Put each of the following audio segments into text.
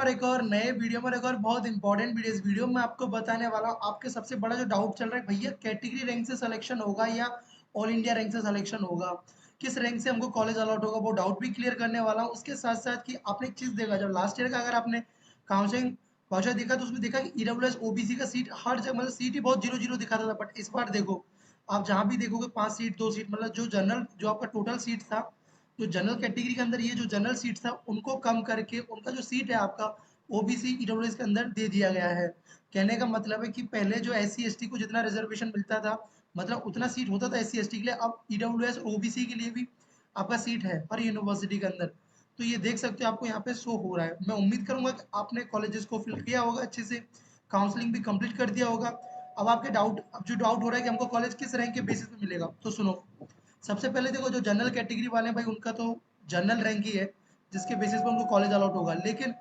एक और नए वीडियो में एक और बहुत इंपॉर्टेंट वीडियो। इस वीडियो में आपको बताने वाला हूँ आपके सबसे बड़ा जो डाउट चल रहा है, भैया कैटेगरी रैंक से सिलेक्शन होगा या ऑल इंडिया रैंक से सिलेक्शन होगा, किस रैंक से हमको कॉलेज अलॉट होगा, वो डाउट भी क्लियर करने वाला हूँ। उसके साथ साथ कि आपने एक चीज देखा, जब लास्ट ईयर का अगर आपने काउंसलिंग वाउचर देखा तो उसमें देखा कि ईडब्ल्यूएस ओबीसी का सीट हर जगह मतलब सीट ही बहुत जीरो जीरो दिखाता था, बट इस बार देखो आप जहाँ भी देखोगे 5 सीट 2 सीट, मतलब जो जनरल जो आपका टोटल सीट था, जो जनरल कैटेगरी के अंदर ये जो जनरल सीट था उनको कम करके उनका जो सीट है आपका ओबीसी ईडब्ल्यूएस के अंदर दे दिया गया है। कहने का मतलब है कि पहले जो एससी एसटी को जितना रिजर्वेशन मिलता था, मतलब उतना सीट होता था एससी एसटी के लिए, अब ईडब्ल्यूएस ओबीसी के लिए भी आपका सीट है हर यूनिवर्सिटी के अंदर। तो ये देख सकते हो आपको यहाँ पे शो हो रहा है। मैं उम्मीद करूंगा कि आपने कॉलेजेस को फिल किया होगा अच्छे से, काउंसलिंग भी कंप्लीट कर दिया होगा। अब जो डाउट हो रहा है कि हमको कॉलेज किस रैंक के बेसिस पे मिलेगा, तो सुनो। सबसे पहले देखो, जो जनरल कैटेगरी वाले हैं भाई उनका तो जनरल रैंक ही है जिसके बेसिस पे उनको कॉलेज अलॉट होगा। लेकिन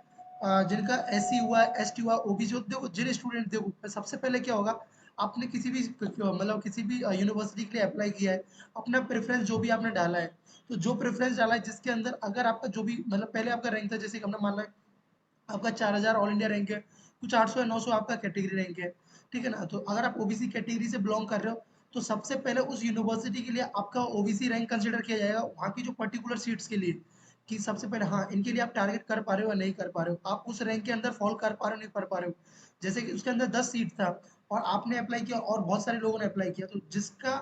जिनका एससी हुआ, एसटी हुआ, ओबीसी हुआ, देखो जिन स्टूडेंट, देखो सबसे पहले क्या होगा, आपने किसी भी मतलब किसी भी यूनिवर्सिटी के लिए अप्लाई किया है, अपना प्रेफरेंस जो भी आपने डाला है, तो जो प्रेफरेंस डाला है जिसके अंदर अगर आपका जो भी मतलब पहले आपका रैंक था, जैसे कि हमने मान लिया आपका 4000 ऑल इंडिया रैंक है, कुछ 800 या 900 आपका कैटेगरी रैंक है, ठीक है ना। तो अगर आप ओबीसी कैटेगरी से बिलोंग कर रहे हो, तो सबसे पहले उस यूनिवर्सिटी के लिए आपका ओबीसी रैंक कंसिडर किया जाएगा वहाँ की जो पर्टिकुलर सीट्स के लिए, कि सबसे पहले हाँ इनके लिए आप टारगेट कर पा रहे हो या नहीं कर पा रहे हो, आप उस रैंक के अंदर फॉल कर पा रहे हो नहीं कर पा रहे हो। जैसे कि उसके अंदर 10 सीट था और आपने अप्लाई किया और बहुत सारे लोगों ने अप्लाई किया, तो जिसका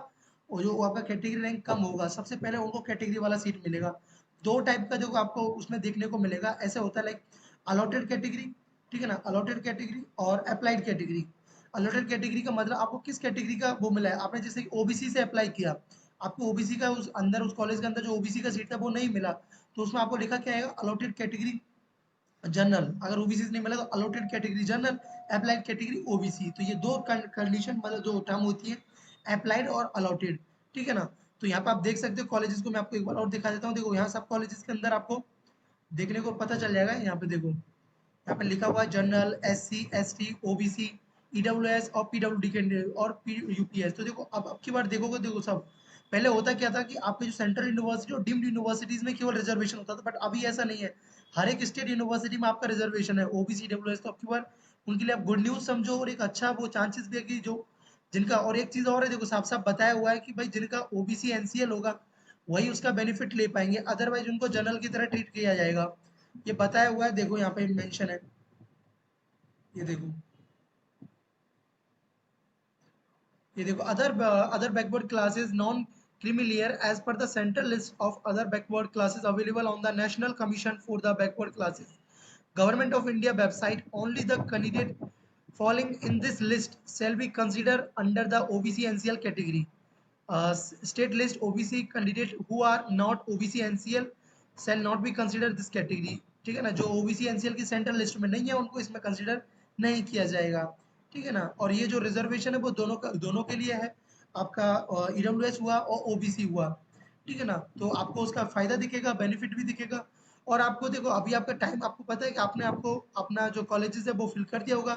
वो जो आपका कैटेगरी रैंक कम होगा सबसे पहले उनको कैटेगरी वाला सीट मिलेगा। दो टाइप का जो आपको उसमें देखने को मिलेगा, ऐसे होता है लाइक अलॉटेड कैटेगरी, ठीक है ना, अलॉटेड कैटेगरी और अप्लाइड कैटेगरी। अलॉटेड कैटेगरी का मतलब आपको किस कैटेगरी का वो मिला है, आपने जैसे ओबीसी से अप्लाई किया, आपको ओबीसी का उस अंदर उस कॉलेज के अंदर जो ओबीसी का सीट था वो नहीं मिला, तो उसमें आपको लिखा क्या आएगा, अलॉटेड कैटेगरी जनरल। अगर ओबीसी से नहीं मिला तो allotted category general, applied category OBC. तो ये दो कंडीशन मतलब जो टर्म होती है, अप्लाइड और अलॉटेड, ठीक है ना। तो यहाँ पे आप देख सकते हो कॉलेजेस को, मैं आपको एक बार और दिखा देता हूँ। देखो यहाँ सब कॉलेजेस के अंदर आपको देखने को पता चल जाएगा। यहाँ पे देखो, यहाँ पे लिखा हुआ है general, SC, ST, OBC, EWS और पीडब्ल्यूडी कैंडिडेट और यूपीएस। तो देखो अब की बार देखोगे, देखो सब पहले होता क्या था कि आपके जो सेंट्रल यूनिवर्सिटी और डीम्ड यूनिवर्सिटीज में केवल रिजर्वेशन होता था, बट अभी ऐसा नहीं है। हर एक स्टेट यूनिवर्सिटी में आपका रिजर्वेशन है ओबीसी ईडब्ल्यूएस। तो अब की बार उनके लिए आप गुड न्यूज समझो, और एक अच्छा वो चांसेस भी है कि जो जिनका, और एक चीज और है, देखो साफ साफ बताया हुआ है कि भाई जिनका ओबीसी एनसीएल होगा वही उसका बेनिफिट ले पाएंगे, अदरवाइज उनको जनरल की तरह ट्रीट किया जाएगा। ये बताया हुआ है, देखो यहाँ पे मेंशन है, ये देखो, ये देखो other backward classes non creamy as per the central list of other backward classes available on the National Commission for the Backward Classes, Government of India website. Only the candidate falling in this list shall be considered under the OBC NCL category. State list OBC candidate who are not OBC NCL shall not be considered this category, ठीक है ना। जो OBC NCL की central list में नहीं है उनको इसमें कंसिडर नहीं किया जाएगा, ठीक है ना। और ये जो रिजर्वेशन है वो दोनों के लिए है, आपका ईडब्ल्यूएस हुआ और ओबीसी हुआ, ठीक है ना। तो आपको उसका फायदा दिखेगा, बेनिफिट भी दिखेगा। और आपको देखो अभी आपका टाइम, आपको पता है कि आपने आपको अपना जो कॉलेजेस है वो फिल कर दिया होगा,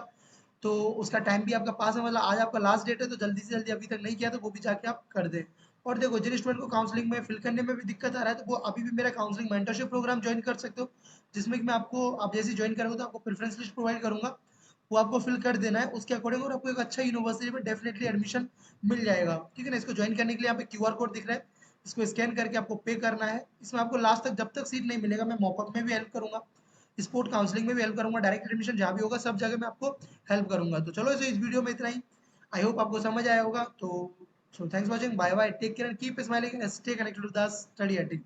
तो उसका टाइम भी आपका पास है, मतलब आज आपका लास्ट डेट है, तो जल्दी से जल्दी अभी तक नहीं किया तो वो भी जाके आप कर दें। और देखो जिन स्टूडेंट को काउंसलिंग में फिल करने में भी दिक्कत आ रहा है, तो वो अभी भी मेरा काउंसलिंग मेंटरशिप प्रोग्राम ज्वाइन कर सकते हो, जिसमें कि मैं आपको, आप जैसे ज्वाइन करोगे तो आपको प्रेफरेंस लिस्ट प्रोवाइड करूंगा, वो आपको फिल कर देना है उसके अकॉर्डिंग, और आपको एक अच्छा यूनिवर्सिटी में डेफिनेटली एडमिशन मिल जाएगा, ठीक है ना। इसको ज्वाइन करने के लिए यहाँ पे क्यूआर कोड दिख रहा है, इसको स्कैन करके आपको पे करना है। इसमें आपको लास्ट तक जब तक सीट नहीं मिलेगा, मैं मॉपअप में भी हेल्प करूंगा, स्पोर्ट काउंसलिंग में भी हेल्प करूंगा, डायरेक्ट एडमिशन जहाँ भी होगा सब जगह मैं आपको हेल्प करूंगा। तो चलो इस वीडियो में इतना ही, आई होप आपको समझ आया होगा। तो so thanks for watching, bye bye, take care and keep smiling and stay connected to the study attic.